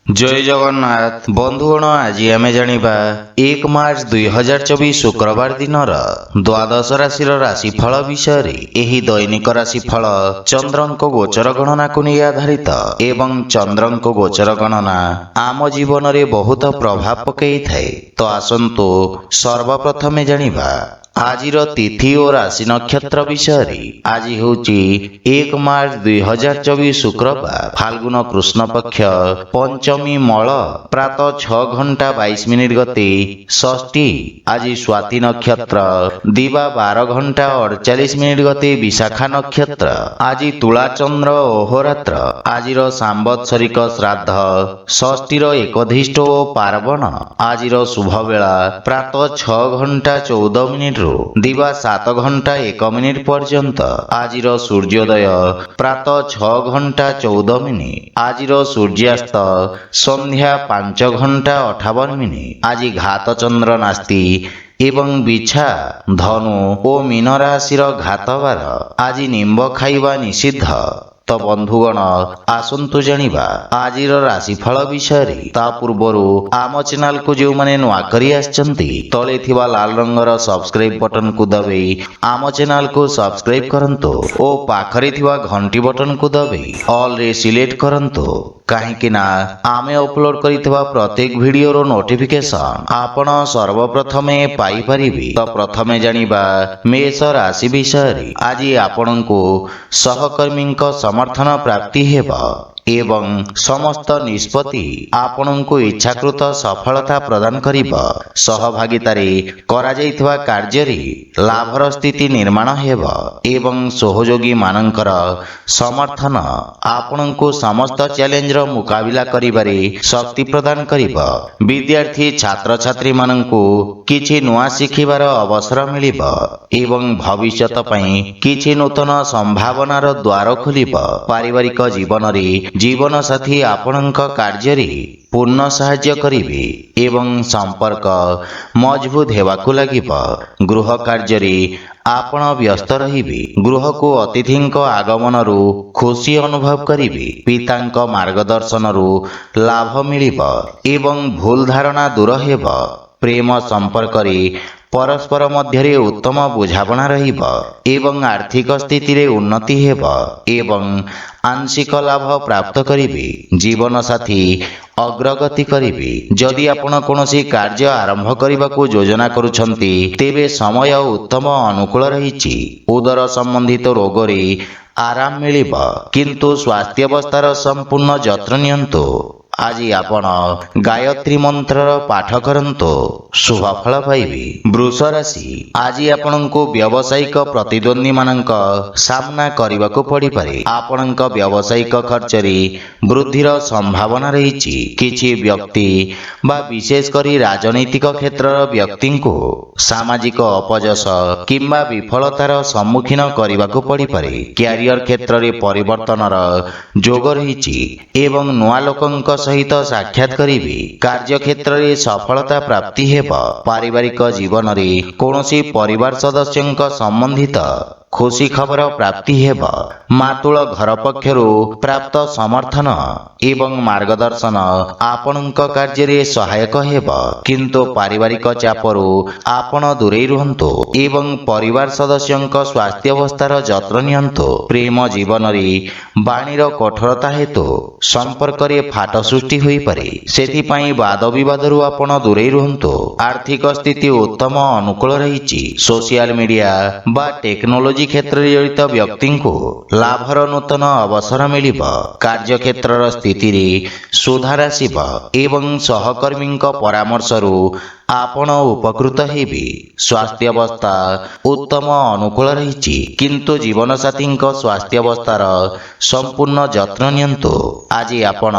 जय जगन्नाथ बंधुगण आज आम जाना 1 मार्च 2024 शुक्रवार दिन द्वादश राशि राशिफल विषय रे दैनिक राशिफल चंद्रंक गोचर गणना को नहीं आधारित एवं चंद्रंक गोचर गणना आम जीवन में बहुत प्रभाव पकई थाए। तो आसंतु सर्वप्रथमे जानिबा आजिर तिथि और राशि नक्षत्र विषय आज हूँ 1 मार्च 2024 शुक्रवार फाल्गुन कृष्ण पक्ष पंचमी मल प्रातः 6 घंटा 22 मिनिट गति षष्ठी आज स्वाति नक्षत्र दिवा 12 घंटा 48 मिनिट गति विशाखा नक्षत्र आज तुला चंद्र अहोरात्र आजिर सांवत्सरिक श्राद्ध षष्ठीर एकधिष्ठ और पार्वण आजिर शुभ बेला प्रातः 6 घंटा 14 मिनिट दिवा 7 घंटा 1 मिनिट पर्यंत आजिर सूर्योदय प्रातः 6 घंटा 14 मिनिट आजिर सूर्यास्त संध्या 5 घंटा 58 मिनिट आज घात चंद्र नास्ति एवं बिछा धनु और मीन राशिर घातबार आज निंब खाइबा निषिद्ध। तो बंधुगण आसंतु जानिबा आजिर राशिफल विषय रे ता पूर्वरु आम चैनल को जो माने नुआ करी आछंती तले थिबा लाल रंगर सब्सक्राइब बटन को दबाई आम चैनल को सब्सक्राइब करंतो ओ पाखरे थिबा घंटी बटन को दबाई ऑल रे सिलेक्ट करंतो काहेकि ना आमे अपलोड करितबा प्रत्येक वीडियो रो नोटिफिकेशन आपण सर्वप्रथमे पाई परिबी। तो प्रथमे जानिबा मेष राशि विषय रे आज आपनको सहकर्मी समर्थन प्राप्ति हेबा एवं समस्त निष्पत्ति आपनको इच्छाकृत सफलता प्रदान करिबा। सहभागितारे करा जाइतबा कार्य रे लाभर स्थिति निर्माण हेबा एवं सहयोगी मानकर समर्थन आपनको समस्त चैलेंज रो मुकाबिला करिबारे शक्ति प्रदान करिबा। विद्यार्थी छात्र छात्री माननको किछि नुआ शिखिबार अवसर मिलिबा एवं भविष्यत पई किछि नूतन संभावनार द्वार खोलिबा। पारिवारिक जीवन रे जीवन साथी आपणक कार्य रे पूर्ण सहाय्य करिवे एवं संपर्क मजबूत हेबाकु लागिबा। गृह कार्य रे आपण व्यस्त रहिबे। गृह को अतिथिंक आगमन रु खुशी अनुभव करिवे। पितांक मार्गदर्शन रु लाभ मिलिबा एवं भूल धारणा दूर हेबा। प्रेम संपर्क रे परस्पर मध्य उत्तम बुझापना रहिबा एवं आर्थिक स्थिति रे उन्नति हेबा एवं आंशिक लाभ प्राप्त करिवे। जीवन साथी अग्रगति करिवे। जदि आपण कोनोसी कार्य आरंभ करबाकू योजना करूछंती तेबे समय उत्तम अनुकूल रहिछि। उदर संबंधित रोग रे आराम मिलिबा किंतु स्वास्थ्य अवस्थार संपूर्ण जत्न नियंतु। आज आपण गायत्री मंत्र पाठ करंतो शुभ फल पाइबे। वृष राशि आज आपनको व्यावसायिक प्रतिद्वंदी मानक सामना करबाकू पड़ी पारे। आपणक व्यावसायिक खर्च रे वृद्धिर संभावना रहिछि। किछि व्यक्ति बा विशेष करी राजनीतिक क्षेत्रर व्यक्ति को सामाजिक अपजस किंबा विफलतार सम्मुखीन करबाकू पड़ी पारे। कैरियर क्षेत्र रे परिवर्तनर जोग रहिछि एवं नुआ लोकंक सहित साक्षात करिवे। कार्य क्षेत्र रे सफलता प्राप्ति हेबा। पारिवारिक जीवन रे कोनोसी परिवार सदस्यंक संबंधित खुशी खबर प्राप्ति हेबा। मातुल घर पक्षरु प्राप्त समर्थन एवं मार्गदर्शन आपणक कार्य रे सहायक हेबा किंतु पारिवारिक चापरु आपण दूरे रुहंतु एवं परिवार सदस्यंक स्वास्थ्य अवस्थार जत्न नियंतु। प्रेम जीवन रे बाणीर कठोरता हेतु संपर्क रे फाट सृष्टि होई पारे। सेथि पई वाद विवाद रु आपण दूरे रुहंतु। आर्थिक स्थिति उत्तम अनुकूल रहिछि। सोशल मीडिया बा टेक्नोलॉजी क्षेत्र रे जड़ित व्यक्ति को लाभर नूतन अवसर मिलिबा। कार्य क्षेत्र स्थिति रे सुधार आसिबा एवं सहकर्मी परामर्श रु आपण उपकृत हेबे। स्वास्थ्य अवस्था उत्तम अनुकूल रहिछि किंतु जीवन साथी स्वास्थ्य अवस्थार संपूर्ण जत्न नियंतु। आज आपण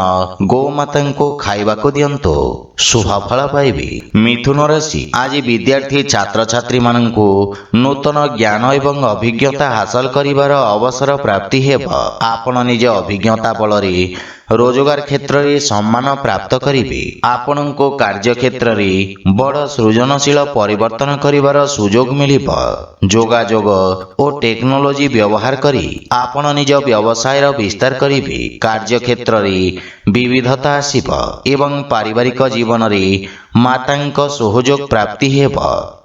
गोमाता को खाइबा को दियंतु शुभ फल पाइबे। मिथुन राशि आज विद्यार्थी छात्र छात्री माननको नूतन ज्ञान एवं अभिज्ञता हासिल करिवार अवसर प्राप्ति हेबा। आपण निज अभिज्ञता बल रे ରୋଜଗାର କ୍ଷେତ୍ରରେ ସମ୍ମାନ ପ୍ରାପ୍ତ କରିବେ। ଆପଣଙ୍କୁ କାର୍ଯ୍ୟକ୍ଷେତ୍ରରେ ବଡ଼ ସୃଜନଶୀଳ ପରିବର୍ତ୍ତନ କରିବାର ସୁଯୋଗ ମିଳିବ। ଯୋଗାଯୋଗ ଓ ଟେକ୍ନୋଲୋଜି ବ୍ୟବହାର କରି ଆପଣ ନିଜ ବ୍ୟବସାୟର ବିସ୍ତାର କରିବେ। କାର୍ଯ୍ୟକ୍ଷେତ୍ରରେ ବିବିଧତା ଆସିବ ଏବଂ ପାରିବାରିକ ଜୀବନରେ ମାତାଙ୍କ ସହଯୋଗ ପ୍ରାପ୍ତି ହେବ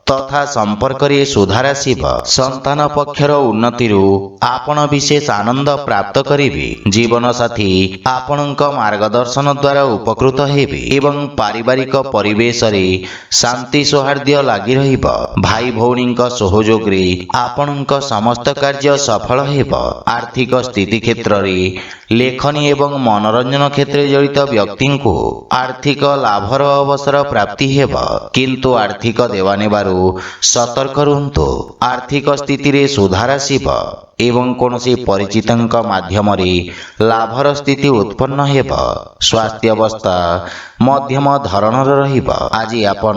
ତଥା ସମ୍ପର୍କରେ ସୁଧାର ଆସିବ। ସନ୍ତାନ ପକ୍ଷର ଉନ୍ନତିରୁ ଆପଣ ବିଶେଷ ଆନନ୍ଦ ପ୍ରାପ୍ତ କରିବେ। ଜୀବନସାଥୀ ଆପଣଙ୍କ ମାର୍ଗଦର୍ଶନ ଦ୍ୱାରା ଉପକୃତ ହେବେ ଏବଂ ପାରିବାରିକ ପରିବେଶରେ ଶାନ୍ତି ସୌହାର୍ଦ୍ଦ୍ୟ ଲାଗି ରହିବ। ଭାଇ ଭଉଣୀଙ୍କ ସହଯୋଗରେ ଆପଣଙ୍କ ସମସ୍ତ କାର୍ଯ୍ୟ ସଫଳ ହେବ। ଆର୍ଥିକ ସ୍ଥିତି କ୍ଷେତ୍ରରେ ଲେଖନୀ ଏବଂ ମନୋରଞ୍ଜନ କ୍ଷେତ୍ରରେ ଜଡ଼ିତ ବ୍ୟକ୍ତିଙ୍କୁ ଆର୍ଥିକ ଲାଭର ଅବସର ପ୍ରାପ୍ତି ହେବ, କିନ୍ତୁ ଆର୍ଥିକ ଦେବାନେବାରୁ ସତର୍କ ରୁହନ୍ତୁ। ଆର୍ଥିକ ସ୍ଥିତିରେ ସୁଧାର ଆସିବ ଏବଂ କୌଣସି ପରିଚିତଙ୍କ ମାଧ୍ୟମରେ ଲାଭର ସ୍ଥିତି ଉତ୍ପନ୍ନ ହେବ। ସ୍ୱାସ୍ଥ୍ୟ ଅବସ୍ଥା ମଧ୍ୟମ ଧରଣର ରହିବ। ଆଜି ଆପଣ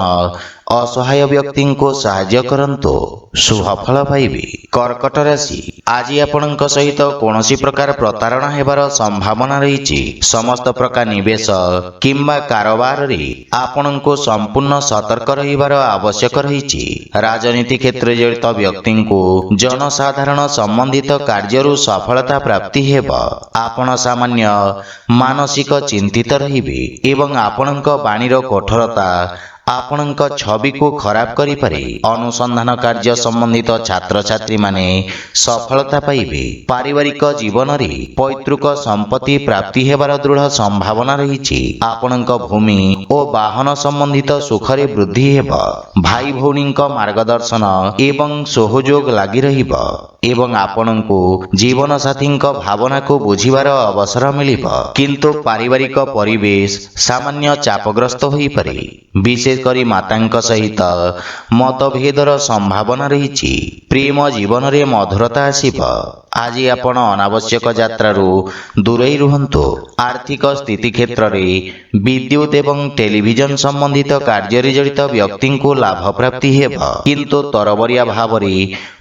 ଅସହାୟ ବ୍ୟକ୍ତିଙ୍କୁ ସାହାଯ୍ୟ କରନ୍ତୁ, ଶୁଭ ଫଳ ପାଇବେ। କର୍କଟ ରାଶି, ଆଜି ଆପଣଙ୍କ ସହିତ କୌଣସି ପ୍ରକାର ପ୍ରତାରଣା ହେବାର ସମ୍ଭାବନା ରହିଛି। ସମସ୍ତ ପ୍ରକାର ନିବେଶ କିମ୍ବା କାରବାରରେ ଆପଣଙ୍କୁ ସମ୍ପୂର୍ଣ୍ଣ ସତର୍କ ରହିବାର ଆବଶ୍ୟକ ରହିଛି। ରାଜନୀତି କ୍ଷେତ୍ରରେ ଜଡ଼ିତ ବ୍ୟକ୍ତିଙ୍କୁ ଜନସାଧାରଣ ସମ୍ବନ୍ଧିତ କାର୍ଯ୍ୟରୁ ସଫଳତା ପ୍ରାପ୍ତି ହେବ। ଆପଣ ସାମାନ୍ୟ ମାନସିକ ଚିନ୍ତିତ ରହିବେ ଏବଂ ଆପଣଙ୍କ ବାଣୀର କଠୋରତା ଆପଣଙ୍କ ଛବିକୁ ଖରାପ କରିପାରେ। ଅନୁସନ୍ଧାନ କାର୍ଯ୍ୟ ସମ୍ବନ୍ଧିତ ଛାତ୍ରଛାତ୍ରୀମାନେ ସଫଳତା ପାଇବେ। ପାରିବାରିକ ଜୀବନରେ ପୈତୃକ ସମ୍ପତ୍ତି ପ୍ରାପ୍ତି ହେବାର ଦୃଢ଼ ସମ୍ଭାବନା ରହିଛି। ଆପଣଙ୍କ ଭୂମି ଓ ବାହନ ସମ୍ବନ୍ଧିତ ସୁଖରେ ବୃଦ୍ଧି ହେବ। ଭାଇ ଭଉଣୀଙ୍କ ମାର୍ଗଦର୍ଶନ ଏବଂ ସହଯୋଗ ଲାଗି ରହିବ ଏବଂ ଆପଣଙ୍କୁ ଜୀବନସାଥୀଙ୍କ ଭାବନାକୁ ବୁଝିବାର ଅବସର ମିଳିବ, କିନ୍ତୁ ପାରିବାରିକ ପରିବେଶ ସାମାନ୍ୟ ଚାପଗ୍ରସ୍ତ ହୋଇପାରେ। ବିଶେଷ କରି ମାତାଙ୍କ ସହିତ ମତଭେଦର ସମ୍ଭାବନା ରହିଛି। ପ୍ରେମ ଜୀବନରେ ମଧୁରତା ଆସିବ। ଆଜି ଆପଣ ଅନାବଶ୍ୟକ ଯାତ୍ରାରୁ ଦୂରେଇ ରୁହନ୍ତୁ। ଆର୍ଥିକ ସ୍ଥିତି କ୍ଷେତ୍ରରେ ବିଦ୍ୟୁତ୍ ଏବଂ ଟେଲିଭିଜନ ସମ୍ବନ୍ଧିତ କାର୍ଯ୍ୟରେ ଜଡ଼ିତ ବ୍ୟକ୍ତିଙ୍କୁ ଲାଭ ପ୍ରାପ୍ତି ହେବ, କିନ୍ତୁ ତରବରିଆ ଭାବରେ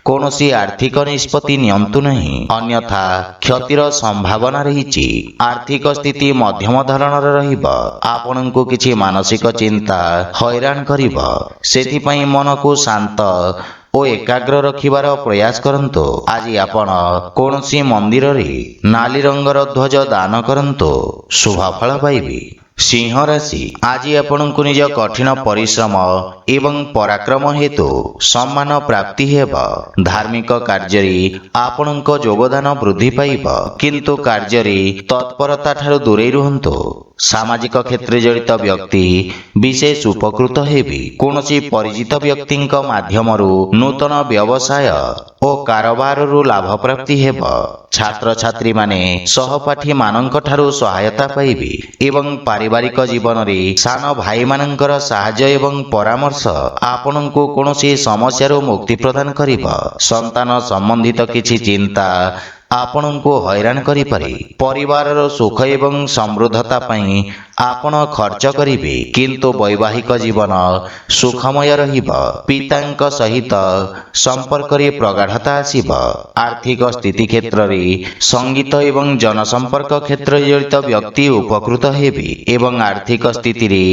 କୌଣସି ଆର୍ଥିକ ନିଷ୍ପତ୍ତି ନିଅନ୍ତୁ ନାହିଁ, ଅନ୍ୟଥା କ୍ଷତିର ସମ୍ଭାବନା ରହିଛି। ଆର୍ଥିକ ସ୍ଥିତି ମଧ୍ୟମ ଧରଣର ରହିବ। ଆପଣଙ୍କୁ କିଛି ମାନସିକ ଚିନ୍ତା ହଇରାଣ କରିବ, ସେଥିପାଇଁ ମନକୁ ଶାନ୍ତ ଓ ଏକାଗ୍ର ରଖିବାର ପ୍ରୟାସ କରନ୍ତୁ। ଆଜି ଆପଣ କୌଣସି ମନ୍ଦିରରେ ନାଲି ରଙ୍ଗର ଧ୍ୱଜ ଦାନ କରନ୍ତୁ, ଶୁଭ ଫଳ ପାଇବେ। ସିଂହ ରାଶି, ଆଜି ଆପଣଙ୍କୁ ନିଜ କଠିନ ପରିଶ୍ରମ ଏବଂ ପରାକ୍ରମ ହେତୁ ସମ୍ମାନ ପ୍ରାପ୍ତି ହେବ। ଧାର୍ମିକ କାର୍ଯ୍ୟରେ ଆପଣଙ୍କ ଯୋଗଦାନ ବୃଦ୍ଧି ପାଇବ, କିନ୍ତୁ କାର୍ଯ୍ୟରେ ତତ୍ପରତା ଠାରୁ ଦୂରେଇ ରୁହନ୍ତୁ। ସାମାଜିକ କ୍ଷେତ୍ରରେ ଜଡ଼ିତ ବ୍ୟକ୍ତି ବିଶେଷ ଉପକୃତ ହେବେ। କୌଣସି ପରିଚିତ ବ୍ୟକ୍ତିଙ୍କ ମାଧ୍ୟମରୁ ନୂତନ ବ୍ୟବସାୟ ଓ କାରବାରରୁ ଲାଭ ପ୍ରାପ୍ତି ହେବ। ଛାତ୍ରଛାତ୍ରୀମାନେ ସହପାଠୀମାନଙ୍କ ଠାରୁ ସହାୟତା ପାଇବେ ଏବଂ ପାରିବାରିକ ଜୀବନରେ ସାନ ଭାଇମାନଙ୍କର ସାହାଯ୍ୟ ଏବଂ ପରାମର୍ଶ ଆପଣଙ୍କୁ କୌଣସି ସମସ୍ୟାରୁ ମୁକ୍ତି ପ୍ରଦାନ କରିବ। ସନ୍ତାନ ସମ୍ବନ୍ଧିତ କିଛି ଚିନ୍ତା ଆପଣଙ୍କୁ ହଇରାଣ କରିପାରେ। ପରିବାରର ସୁଖ ଏବଂ ସମୃଦ୍ଧତା ପାଇଁ ଆପଣ ଖର୍ଚ୍ଚ କରିବେ, କିନ୍ତୁ ବୈବାହିକ ଜୀବନ ସୁଖମୟ ରହିବ। ପିତାଙ୍କ ସହିତ ସମ୍ପର୍କରେ ପ୍ରଗାଢ଼ତା ଆସିବ। ଆର୍ଥିକ ସ୍ଥିତି କ୍ଷେତ୍ରରେ ସଙ୍ଗୀତ ଏବଂ ଜନସମ୍ପର୍କ କ୍ଷେତ୍ରରେ ଜଡ଼ିତ ବ୍ୟକ୍ତି ଉପକୃତ ହେବେ ଏବଂ ଆର୍ଥିକ ସ୍ଥିତିରେ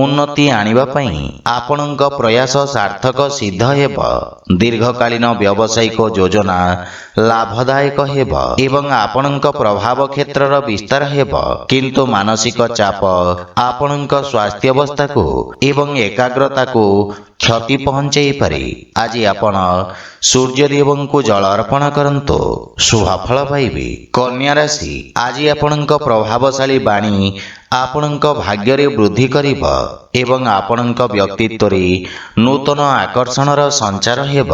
ଉନ୍ନତି ଆଣିବା ପାଇଁ ଆପଣଙ୍କ ପ୍ରୟାସ ସାର୍ଥକ ସିଦ୍ଧ ହେବ। ଦୀର୍ଘକାଳୀନ ବ୍ୟବସାୟିକ ଯୋଜନା ଲାଭଦାୟକ ହେବ ଏବଂ ଆପଣଙ୍କ ପ୍ରଭାବ କ୍ଷେତ୍ରର ବିସ୍ତାର ହେବ, କିନ୍ତୁ ମାନସିକ ଚାପ ଆପଣଙ୍କ ସ୍ୱାସ୍ଥ୍ୟାବସ୍ଥାକୁ ଏବଂ ଏକାଗ୍ରତାକୁ କ୍ଷତି ପହଞ୍ଚାଇପାରେ। ଆଜି ଆପଣ ସୂର୍ଯ୍ୟଦେବଙ୍କୁ ଜଳ ଅର୍ପଣ କରନ୍ତୁ, ଶୁଭ ଫଳ ପାଇବେ। କନ୍ୟା ରାଶି, ଆଜି ଆପଣଙ୍କ ପ୍ରଭାବଶାଳୀ ବାଣୀ ଆପଣଙ୍କ ଭାଗ୍ୟରେ ବୃଦ୍ଧି କରିବ ଏବଂ ଆପଣଙ୍କ ବ୍ୟକ୍ତିତ୍ୱରେ ନୂତନ ଆକର୍ଷଣର ସଞ୍ଚାର ହେବ।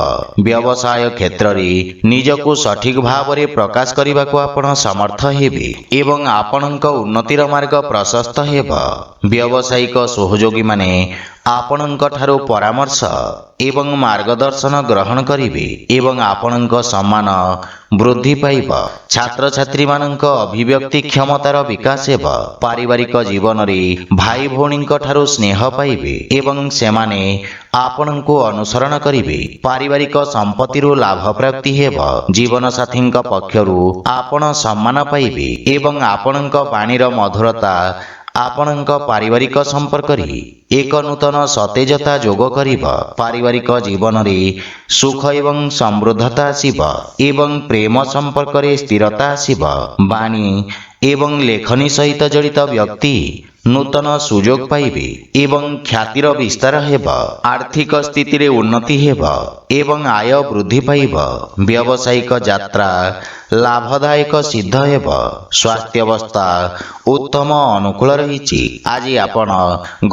ବ୍ୟବସାୟ କ୍ଷେତ୍ରରେ ନିଜକୁ ସଠିକ ଭାବରେ ପ୍ରକାଶ କରିବାକୁ ଆପଣ ସମର୍ଥ ହେବେ ଏବଂ ଆପଣଙ୍କ ଉନ୍ନତିର ମାର୍ଗ ପ୍ରଶସ୍ତ ହେବ। ବ୍ୟବସାୟିକ ସହଯୋଗୀମାନେ ଆପଣଙ୍କ ଠାରୁ ପରାମର୍ଶ ଏବଂ ମାର୍ଗଦର୍ଶନ ଗ୍ରହଣ କରିବେ ଏବଂ ଆପଣଙ୍କ ସମ୍ମାନ ବୃଦ୍ଧି ପାଇବ। ଛାତ୍ରଛାତ୍ରୀମାନଙ୍କ ଅଭିବ୍ୟକ୍ତି କ୍ଷମତାର ବିକାଶ ହେବ। ପାରିବାରିକ ଜୀବନରେ ଭାଇ ଭଉଣୀଙ୍କ ଠାରୁ ସ୍ନେହ ପାଇବେ ଏବଂ ସେମାନେ ଆପଣଙ୍କୁ ଅନୁସରଣ କରିବେ। ପାରିବାରିକ ସମ୍ପତ୍ତିରୁ ଲାଭ ପ୍ରାପ୍ତି ହେବ। ଜୀବନସାଥୀଙ୍କ ପକ୍ଷରୁ ଆପଣ ସମ୍ମାନ ପାଇବେ ଏବଂ ଆପଣଙ୍କ ବାଣୀର ମଧୁରତା ଆପଣଙ୍କ ପାରିବାରିକ ସମ୍ପର୍କରେ ଏକ ନୂତନ ସତେଜତା ଯୋଗ କରିବ। ପାରିବାରିକ ଜୀବନରେ ସୁଖ ଏବଂ ସମୃଦ୍ଧତା ଆସିବ ଏବଂ ପ୍ରେମ ସମ୍ପର୍କରେ ସ୍ଥିରତା ଆସିବ। ବାଣୀ ଏବଂ ଲେଖନୀ ସହିତ ଜଡ଼ିତ ବ୍ୟକ୍ତି ନୂତନ ସୁଯୋଗ ପାଇବେ ଏବଂ ଖ୍ୟାତିର ବିସ୍ତାର ହେବ। ଆର୍ଥିକ ସ୍ଥିତିରେ ଉନ୍ନତି ହେବ ଏବଂ ଆୟ ବୃଦ୍ଧି ପାଇବ। ବ୍ୟବସାୟିକ ଯାତ୍ରା ଲାଭଦାୟକ ସିଦ୍ଧ ହେବ। ସ୍ୱାସ୍ଥ୍ୟାବସ୍ଥା ଉତ୍ତମ ଅନୁକୂଳ ରହିଛି। ଆଜି ଆପଣ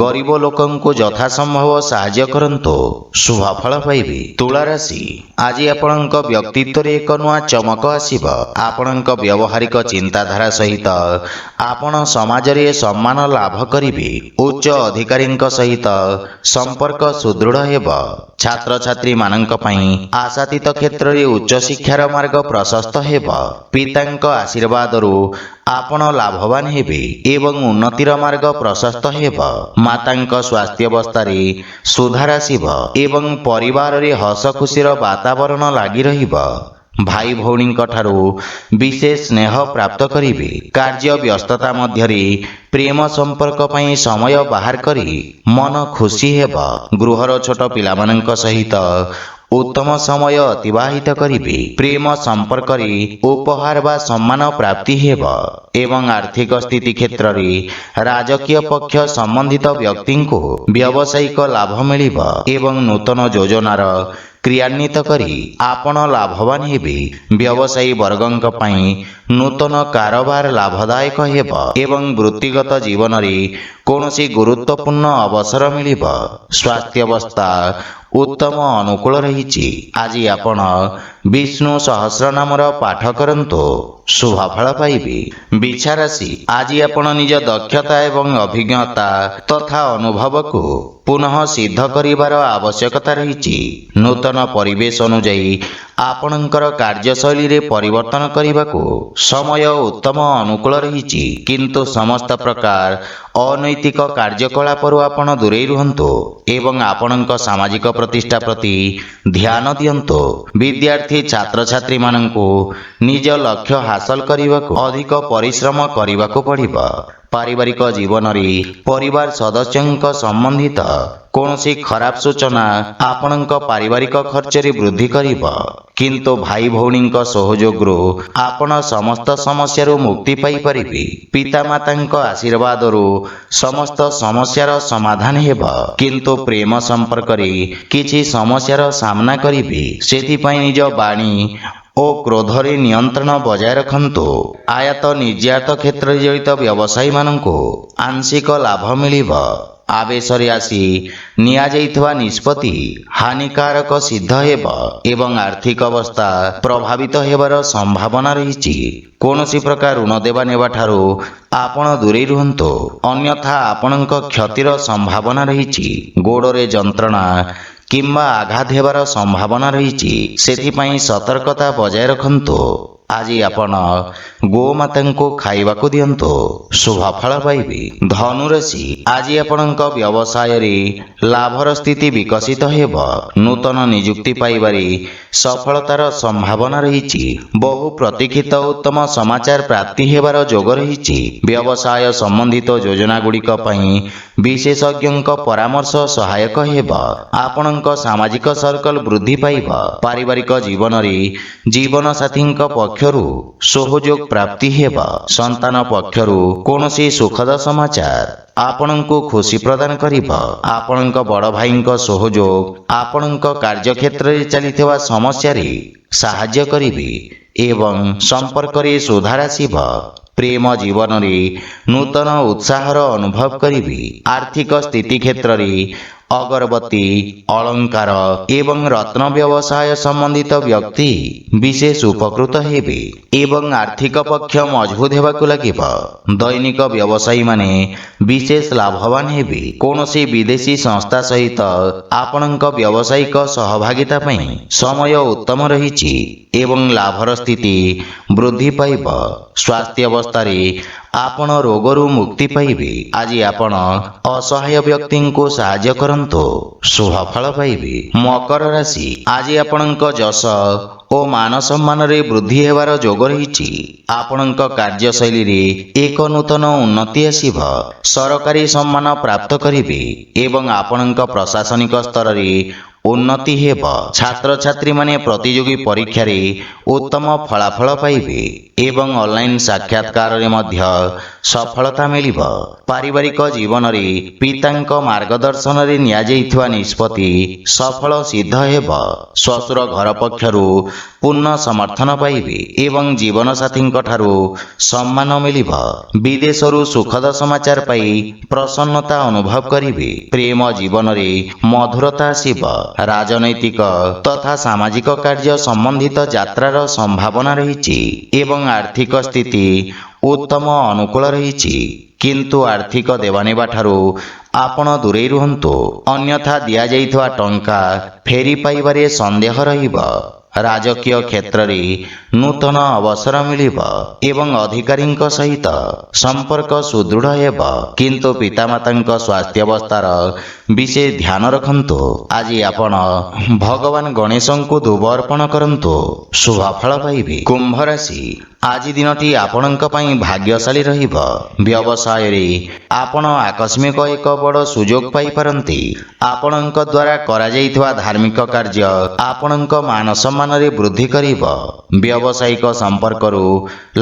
ଗରିବ ଲୋକଙ୍କୁ ଯଥାସମ୍ଭବ ସାହାଯ୍ୟ କରନ୍ତୁ, ଶୁଭ ଫଳ ପାଇବେ। ତୁଳା ରାଶି, ଆଜି ଆପଣଙ୍କ ବ୍ୟକ୍ତିତ୍ୱରେ ଏକ ନୂଆ ଚମକ ଆସିବ। ଆପଣଙ୍କ ବ୍ୟବହାରିକ ଚିନ୍ତାଧାରା ସହିତ ଆପଣ ସମାଜରେ ସମ୍ମାନ ଲାଭ କରିବେ। ଉଚ୍ଚ ଅଧିକାରୀଙ୍କ ସହିତ ସମ୍ପର୍କ ସୁଦୃଢ଼ ହେବ। ଛାତ୍ରଛାତ୍ରୀମାନଙ୍କ ପାଇଁ ଆଶାତୀତ କ୍ଷେତ୍ରରେ ଉଚ୍ଚଶିକ୍ଷାର ମାର୍ଗ ପ୍ରଶସ୍ତ ହେବ। ପିତାଙ୍କ ଆଶୀର୍ବାଦରୁ ଆପଣ ଲାଭବାନ ହେବେ ଏବଂ ଉନ୍ନତିର ମାର୍ଗ ପ୍ରଶସ୍ତ ହେବ। ମାତାଙ୍କ ସ୍ୱାସ୍ଥ୍ୟାବସ୍ଥାରେ ସୁଧାର ଆସିବ ଏବଂ ପରିବାରରେ ହସ ଖୁସିର ବାତାବରଣ ଲାଗି ରହିବ। ଭାଇ ଭଉଣୀଙ୍କ ଠାରୁ ବିଶେଷ ସ୍ନେହ ପ୍ରାପ୍ତ କରିବେ। କାର୍ଯ୍ୟ ବ୍ୟସ୍ତତା ମଧ୍ୟରେ ପ୍ରେମ ସମ୍ପର୍କ ପାଇଁ ସମୟ ବାହାର କରି ମନ ଖୁସି ହେବ। ଗୃହର ଛୋଟ ପିଲାମାନଙ୍କ ସହିତ ଉତ୍ତମ ସମୟ ଅତିବାହିତ କରିବେ। ପ୍ରେମ ସମ୍ପର୍କରେ ଉପହାର ବା ସମ୍ମାନ ପ୍ରାପ୍ତି ହେବ ଏବଂ ଆର୍ଥିକ ସ୍ଥିତି କ୍ଷେତ୍ରରେ ରାଜକୀୟ ପକ୍ଷ ସମ୍ବନ୍ଧିତ ବ୍ୟକ୍ତିଙ୍କୁ ବ୍ୟବସାୟିକ ଲାଭ ମିଳିବ ଏବଂ ନୂତନ ଯୋଜନାର କ୍ରିୟାନ୍ୱିତ କରି ଆପଣ ଲାଭବାନ ହେବେ। ବ୍ୟବସାୟୀ ବର୍ଗଙ୍କ ପାଇଁ ନୂତନ କାରବାର ଲାଭଦାୟକ ହେବ ଏବଂ ବୃତ୍ତିଗତ ଜୀବନରେ କୌଣସି ଗୁରୁତ୍ୱପୂର୍ଣ୍ଣ ଅବସର ମିଳିବ। ସ୍ୱାସ୍ଥ୍ୟାବସ୍ଥା ଉତ୍ତମ ଅନୁକୂଳ ରହିଛି। ଆଜି ଆପଣ ବିଷ୍ଣୁ ସହସ୍ରନାମର ପାଠ କରନ୍ତୁ, ଶୁଭ ଫଳ ପାଇବେ। ବିଛା ରାଶି, ଆଜି ଆପଣ ନିଜ ଦକ୍ଷତା ଏବଂ ଅଭିଜ୍ଞତା ତଥା ଅନୁଭବକୁ ପୁନଃ ସିଦ୍ଧ କରିବାର ଆବଶ୍ୟକତା ରହିଛି। ନୂତନ ପରିବେଶ ଅନୁଯାୟୀ ଆପଣଙ୍କର କାର୍ଯ୍ୟଶୈଳୀରେ ପରିବର୍ତ୍ତନ କରିବାକୁ ସମୟ ଉତ୍ତମ ଅନୁକୂଳ ରହିଛି, କିନ୍ତୁ ସମସ୍ତ ପ୍ରକାର ଅନୈତିକ କାର୍ଯ୍ୟକଳାପରୁ ଆପଣ ଦୂରେଇ ରୁହନ୍ତୁ ଏବଂ ଆପଣଙ୍କ ସାମାଜିକ ପ୍ରତିଷ୍ଠା ପ୍ରତି ଧ୍ୟାନ ଦିଅନ୍ତୁ। ବିଦ୍ୟାର୍ଥୀ ଛାତ୍ରଛାତ୍ରୀମାନଙ୍କୁ ନିଜ ଲକ୍ଷ୍ୟ ହାସଲ କରିବାକୁ ଅଧିକ ପରିଶ୍ରମ କରିବାକୁ ପଡ଼ିବ। ପାରିବାରିକ ଜୀବନରେ ପରିବାର ସଦସ୍ୟଙ୍କ ସମ୍ବନ୍ଧିତ କୌଣସି ଖରାପ ସୂଚନା ଆପଣଙ୍କ ପାରିବାରିକ ଖର୍ଚ୍ଚରେ ବୃଦ୍ଧି କରିବ, କିନ୍ତୁ ଭାଇ ଭଉଣୀଙ୍କ ସହଯୋଗରୁ ଆପଣ ସମସ୍ତ ସମସ୍ୟାରୁ ମୁକ୍ତି ପାଇପାରିବେ। ପିତାମାତାଙ୍କ ଆଶୀର୍ବାଦରୁ ସମସ୍ତ ସମସ୍ୟାର ସମାଧାନ ହେବ, କିନ୍ତୁ ପ୍ରେମ ସମ୍ପର୍କରେ କିଛି ସମସ୍ୟାର ସାମ୍ନା କରିବେ। ସେଥିପାଇଁ ନିଜ ବାଣୀ ଓ କ୍ରୋଧରେ ନିୟନ୍ତ୍ରଣ ବଜାୟ ରଖନ୍ତୁ। ଆୟାତ ନିର୍ଯାତ କ୍ଷେତ୍ରରେ ଜଡ଼ିତ ବ୍ୟବସାୟୀମାନଙ୍କୁ ଆଂଶିକ ଲାଭ ମିଳିବ। ଆବେଶରେ ଆସି ନିଆଯାଇଥିବା ନିଷ୍ପତ୍ତି ହାନିକାରକ ସିଦ୍ଧ ହେବ ଏବଂ ଆର୍ଥିକ ଅବସ୍ଥା ପ୍ରଭାବିତ ହେବାର ସମ୍ଭାବନା ରହିଛି। କୌଣସି ପ୍ରକାର ଋଣ ଦେବା ନେବା ଠାରୁ ଆପଣ ଦୂରେଇ ରୁହନ୍ତୁ, ଅନ୍ୟଥା ଆପଣଙ୍କ କ୍ଷତିର ସମ୍ଭାବନା ରହିଛି। ଗୋଡ଼ରେ ଯନ୍ତ୍ରଣା କିମ୍ବା ଆଘାତ ହେବାର ସମ୍ଭାବନା ରହିଛି, ସେଥିପାଇଁ ସତର୍କତା ବଜାୟ ରଖନ୍ତୁ। ଆଜି ଆପଣ ଗୋମାତାଙ୍କୁ ଖାଇବାକୁ ଦିଅନ୍ତୁ, ଶୁଭ ଫଳ ପାଇବେ। ଧନୁରାଶି, ଆଜି ଆପଣଙ୍କ ବ୍ୟବସାୟରେ ଲାଭର ସ୍ଥିତି ବିକଶିତ ହେବ। ନୂତନ ନିଯୁକ୍ତି ପାଇବାରେ ସଫଳତାର ସମ୍ଭାବନା ରହିଛି। ବହୁ ପ୍ରତୀକ୍ଷିତ ଉତ୍ତମ ସମାଚାର ପ୍ରାପ୍ତି ହେବାର ଯୋଗ ରହିଛି। ବ୍ୟବସାୟ ସମ୍ବନ୍ଧିତ ଯୋଜନା ଗୁଡ଼ିକ ପାଇଁ ବିଶେଷଜ୍ଞଙ୍କ ପରାମର୍ଶ ସହାୟକ ହେବ। ଆପଣଙ୍କ ସାମାଜିକ ସର୍କଲ ବୃଦ୍ଧି ପାଇବ। ପାରିବାରିକ ଜୀବନରେ ଜୀବନସାଥୀଙ୍କ ପକ୍ଷରୁ ସହଯୋଗ ପ୍ରାପ୍ତି ହେବ। ସନ୍ତାନ ପକ୍ଷରୁ କୌଣସି ସୁଖଦ ସମାଚାର ଆପଣଙ୍କୁ ଖୁସି ପ୍ରଦାନ କରିବ। ଆପଣଙ୍କ ବଡ଼ ଭାଇଙ୍କ ସହଯୋଗ ଆପଣଙ୍କ କାର୍ଯ୍ୟକ୍ଷେତ୍ରରେ ଚାଲିଥିବା ସମସ୍ୟାରେ ସାହାଯ୍ୟ କରିବେ ଏବଂ ସମ୍ପର୍କରେ ସୁଧାର ଆସିବ। ପ୍ରେମ ଜୀବନରେ ନୂତନ ଉତ୍ସାହର ଅନୁଭବ କରିବେ। ଆର୍ଥିକ ସ୍ଥିତି କ୍ଷେତ୍ରରେ ଅଗରବତୀ, ଅଳଙ୍କାର ଏବଂ ରତ୍ନ ବ୍ୟବସାୟ ସମ୍ବନ୍ଧିତ ବ୍ୟକ୍ତି ବିଶେଷ ଉପକୃତ ହେବେ ଏବଂ ଆର୍ଥିକ ପକ୍ଷ ମଜବୁତ ହେବାକୁ ଲାଗିବ। ଦୈନିକ ବ୍ୟବସାୟୀମାନେ ବିଶେଷ ଲାଭବାନ ହେବେ। କୌଣସି ବିଦେଶୀ ସଂସ୍ଥା ସହିତ ଆପଣଙ୍କ ବ୍ୟବସାୟିକ ସହଭାଗିତା ପାଇଁ ସମୟ ଉତ୍ତମ ରହିଛି ଏବଂ ଲାଭର ସ୍ଥିତି ବୃଦ୍ଧି ପାଇବ। ସ୍ୱାସ୍ଥ୍ୟ ଅବସ୍ଥାରେ ଆପଣ ରୋଗରୁ ମୁକ୍ତି ପାଇବେ। ଆଜି ଆପଣ ଅସହାୟ ବ୍ୟକ୍ତିଙ୍କୁ ସାହାଯ୍ୟ କରନ୍ତୁ, ଶୁଭ ଫଳ ପାଇବେ। ମକର ରାଶି, ଆଜି ଆପଣଙ୍କ ଯଶ ଓ ମାନ ସମ୍ମାନରେ ବୃଦ୍ଧି ହେବାର ଯୋଗ ରହିଛି। ଆପଣଙ୍କ କାର୍ଯ୍ୟଶୈଳୀରେ ଏକ ନୂତନ ଉନ୍ନତି ଆସିବ। ସରକାରୀ ସମ୍ମାନ ପ୍ରାପ୍ତ କରିବେ ଏବଂ ଆପଣଙ୍କ ପ୍ରଶାସନିକ ସ୍ତରରେ ଉନ୍ନତି ହେବ। ଛାତ୍ରଛାତ୍ରୀମାନେ ପ୍ରତିଯୋଗୀ ପରୀକ୍ଷାରେ ଉତ୍ତମ ଫଳାଫଳ ପାଇବେ ଏବଂ ଅନଲାଇନ୍ ସାକ୍ଷାତକାରରେ ମଧ୍ୟ ସଫଳତା ମିଳିବ। ପାରିବାରିକ ଜୀବନରେ ପିତାଙ୍କ ମାର୍ଗଦର୍ଶନରେ ନିଆଯାଇଥିବା ନିଷ୍ପତ୍ତି ସଫଳ ସିଦ୍ଧ ହେବ। ଶ୍ୱଶୁର ଘର ପକ୍ଷରୁ ପୂର୍ଣ୍ଣ ସମର୍ଥନ ପାଇବେ ଏବଂ ଜୀବନସାଥୀଙ୍କ ଠାରୁ ସମ୍ମାନ ମିଳିବ। ବିଦେଶରୁ ସୁଖଦ ସମାଚାର ପାଇ ପ୍ରସନ୍ନତା ଅନୁଭବ କରିବେ। ପ୍ରେମ ଜୀବନରେ ମଧୁରତା ଆସିବ। ରାଜନୈତିକ ତଥା ସାମାଜିକ କାର୍ଯ୍ୟ ସମ୍ବନ୍ଧିତ ଯାତ୍ରାର ସମ୍ଭାବନା ରହିଛି ଏବଂ ଆର୍ଥିକ ସ୍ଥିତି ଉତ୍ତମ ଅନୁକୂଳ ରହିଛି। କିନ୍ତୁ ଆର୍ଥିକ ଦେବାନେବା ଠାରୁ ଆପଣ ଦୂରେଇ ରୁହନ୍ତୁ, ଅନ୍ୟଥା ଦିଆଯାଇଥିବା ଟଙ୍କା ଫେରି ପାଇବାରେ ସନ୍ଦେହ ରହିବ। ରାଜକୀୟ କ୍ଷେତ୍ରରେ ନୂତନ ଅବସର ମିଳିବ ଏବଂ ଅଧିକାରୀଙ୍କ ସହିତ ସମ୍ପର୍କ ସୁଦୃଢ଼ ହେବ। କିନ୍ତୁ ପିତାମାତାଙ୍କ ସ୍ୱାସ୍ଥ୍ୟାବସ୍ଥାର ବିଶେଷ ଧ୍ୟାନ ରଖନ୍ତୁ। ଆଜି ଆପଣ ଭଗବାନ ଗଣେଶଙ୍କୁ ଧୂପ ଅର୍ପଣ କରନ୍ତୁ, ଶୁଭ ଫଳ ପାଇବେ। କୁମ୍ଭ ରାଶି, ଆଜି ଦିନଟି ଆପଣଙ୍କ ପାଇଁ ଭାଗ୍ୟଶାଳୀ ରହିବ। ବ୍ୟବସାୟରେ ଆପଣ ଆକସ୍ମିକ ଏକ ବଡ଼ ସୁଯୋଗ ପାଇପାରନ୍ତି। ଆପଣଙ୍କ ଦ୍ୱାରା କରାଯାଇଥିବା ଧାର୍ମିକ କାର୍ଯ୍ୟ ଆପଣଙ୍କ ମାନ ସମ୍ମାନରେ ବୃଦ୍ଧି କରିବ। ବ୍ୟବସାୟିକ ସମ୍ପର୍କରୁ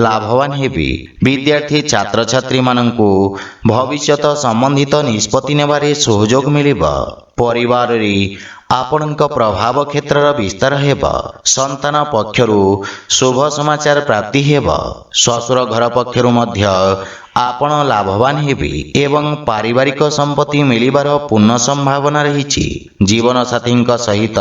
ଲାଭବାନ ହେବେ। ବିଦ୍ୟାର୍ଥୀ ଛାତ୍ରଛାତ୍ରୀମାନଙ୍କୁ ଭବିଷ୍ୟତ ସମ୍ବନ୍ଧିତ ନିଷ୍ପତ୍ତି ନେବାରେ ସହଯୋଗ ମିଳିବ। ପରିବାରରେ ଆପଣଙ୍କ ପ୍ରଭାବ କ୍ଷେତ୍ରର ବିସ୍ତାର ହେବ। ସନ୍ତାନ ପକ୍ଷରୁ ଶୁଭ ସମାଚାର ପ୍ରାପ୍ତି ହେବ। ଶ୍ୱଶୁର ଘର ପକ୍ଷରୁ ମଧ୍ୟ ଆପଣ ଲାଭବାନ ହେବେ ଏବଂ ପାରିବାରିକ ସମ୍ପତ୍ତି ମିଳିବାର ପୂର୍ଣ୍ଣ ସମ୍ଭାବନା ରହିଛି। ଜୀବନସାଥୀଙ୍କ ସହିତ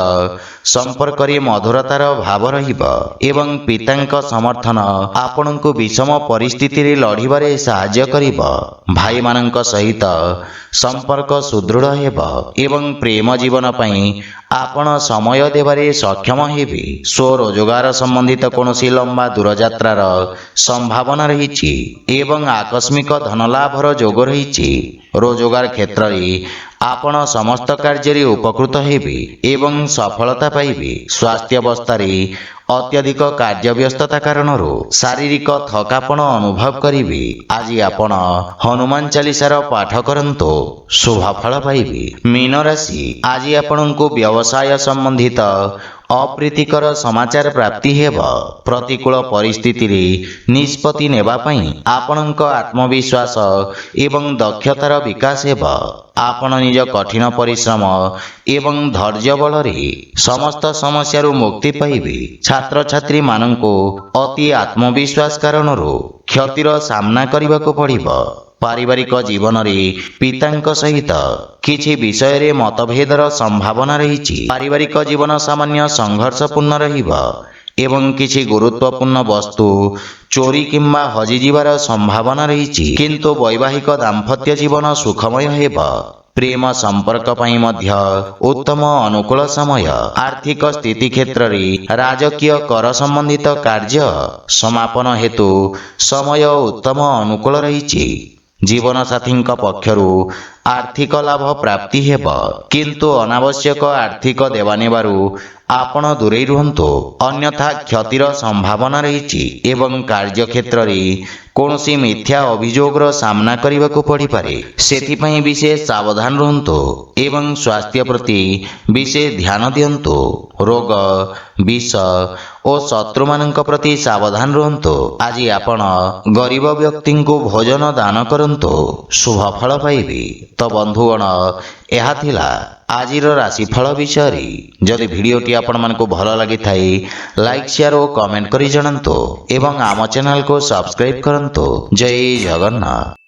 ସମ୍ପର୍କରେ ମଧୁରତାର ଭାବ ରହିବ ଏବଂ ପିତାଙ୍କ ସମର୍ଥନ ଆପଣଙ୍କୁ ବିଷମ ପରିସ୍ଥିତିରେ ଲଢ଼ିବାରେ ସାହାଯ୍ୟ କରିବ। ଭାଇମାନଙ୍କ ସହିତ ସମ୍ପର୍କ ସୁଦୃଢ଼ ହେବ ଏବଂ ପ୍ରେମ ଜୀବନ ପାଇଁ ଆପଣ ସମୟ ଦେବାରେ ସକ୍ଷମ ହେବେ। ସ୍ୱରୋଜଗାର ସମ୍ବନ୍ଧିତ କୌଣସି ଲମ୍ବା ଦୂରଯାତ୍ରାର ସମ୍ଭାବନା ରହିଛି ଏବଂ ଆକସ୍ମିକ ଧନଲାଭର ଯୋଗ ରହିଛି। ରୋଜଗାର କ୍ଷେତ୍ରରେ ଆପଣ ସମସ୍ତ କାର୍ଯ୍ୟରେ ଉପକୃତ ହେବେ ଏବଂ ସଫଳତା ପାଇବେ। ସ୍ୱାସ୍ଥ୍ୟାବସ୍ଥାରେ ଅତ୍ୟଧିକ କାର୍ଯ୍ୟବ୍ୟସ୍ତତା କାରଣରୁ ଶାରୀରିକ ଥକାପଣ ଅନୁଭବ କରିବେ। ଆଜି ଆପଣ ହନୁମାନ ଚାଳିଶାର ପାଠ କରନ୍ତୁ, ଶୁଭ ଫଳ ପାଇବେ। ମୀନ ରାଶି, ଆଜି ଆପଣଙ୍କୁ ବ୍ୟବସାୟ ସମ୍ବନ୍ଧିତ ଅପ୍ରୀତିକର ସମାଚାର ପ୍ରାପ୍ତି ହେବ। ପ୍ରତିକୂଳ ପରିସ୍ଥିତିରେ ନିଷ୍ପତ୍ତି ନେବା ପାଇଁ ଆପଣଙ୍କ ଆତ୍ମବିଶ୍ୱାସ ଏବଂ ଦକ୍ଷତାର ବିକାଶ ହେବ। ଆପଣ ନିଜ କଠିନ ପରିଶ୍ରମ ଏବଂ ଧୈର୍ଯ୍ୟ ବଳରେ ସମସ୍ତ ସମସ୍ୟାରୁ ମୁକ୍ତି ପାଇବେ। ଛାତ୍ରଛାତ୍ରୀମାନଙ୍କୁ ଅତି ଆତ୍ମବିଶ୍ୱାସ କାରଣରୁ କ୍ଷତିର ସାମ୍ନା କରିବାକୁ ପଡ଼ିବ। ପାରିବାରିକ ଜୀବନରେ ପିତାଙ୍କ ସହିତ କିଛି ବିଷୟରେ ମତଭେଦର ସମ୍ଭାବନା ରହିଛି। ପାରିବାରିକ ଜୀବନ ସାମାନ୍ୟ ସଂଘର୍ଷପୂର୍ଣ୍ଣ ରହିବ ଏବଂ କିଛି ଗୁରୁତ୍ୱପୂର୍ଣ୍ଣ ବସ୍ତୁ ଚୋରି କିମ୍ବା ହଜିଯିବାର ସମ୍ଭାବନା ରହିଛି। କିନ୍ତୁ ବୈବାହିକ ଦାମ୍ପତ୍ୟ ଜୀବନ ସୁଖମୟ ହେବ। ପ୍ରେମ ସମ୍ପର୍କ ପାଇଁ ମଧ୍ୟ ଉତ୍ତମ ଅନୁକୂଳ ସମୟ। ଆର୍ଥିକ ସ୍ଥିତି କ୍ଷେତ୍ରରେ ରାଜକୀୟ କର ସମ୍ବନ୍ଧିତ କାର୍ଯ୍ୟ ସମାପନ ହେତୁ ସମୟ ଉତ୍ତମ ଅନୁକୂଳ ରହିଛି। ଜୀବନସାଥୀଙ୍କ ପକ୍ଷରୁ ଆର୍ଥିକ ଲାଭ ପ୍ରାପ୍ତି ହେବ, କିନ୍ତୁ ଅନାବଶ୍ୟକ ଆର୍ଥିକ ଦେବାନେବାରୁ ଆପଣ ଦୂରେଇ ରୁହନ୍ତୁ, ଅନ୍ୟଥା କ୍ଷତିର ସମ୍ଭାବନା ରହିଛି ଏବଂ କାର୍ଯ୍ୟକ୍ଷେତ୍ରରେ କୌଣସି ମିଥ୍ୟା ଅଭିଯୋଗର ସାମ୍ନା କରିବାକୁ ପଡ଼ିପାରେ। ସେଥିପାଇଁ ବିଶେଷ ସାବଧାନ ରୁହନ୍ତୁ ଏବଂ ସ୍ୱାସ୍ଥ୍ୟ ପ୍ରତି ବିଶେଷ ଧ୍ୟାନ ଦିଅନ୍ତୁ। ରୋଗ, ବିଷ ଓ ଶତ୍ରୁମାନଙ୍କ ପ୍ରତି ସାବଧାନ ରୁହନ୍ତୁ। ଆଜି ଆପଣ ଗରିବ ବ୍ୟକ୍ତିଙ୍କୁ ଭୋଜନ ଦାନ କରନ୍ତୁ, ଶୁଭ ଫଳ ପାଇବେ। ତ ବନ୍ଧୁଗଣ, ଏହା ଥିଲା ଆଜିର ରାଶିଫଳ ବିଷୟରେ। ଯଦି ଭିଡ଼ିଓଟି ଆପଣମାନଙ୍କୁ ଭଲ ଲାଗିଥାଏ, ଲାଇକ୍, ସେୟାର ଓ କମେଣ୍ଟ କରି ଜଣାନ୍ତୁ ଏବଂ ଆମ ଚ୍ୟାନେଲକୁ ସବସ୍କ୍ରାଇବ୍ କରନ୍ତୁ। ଜୟ ଜଗନ୍ନାଥ।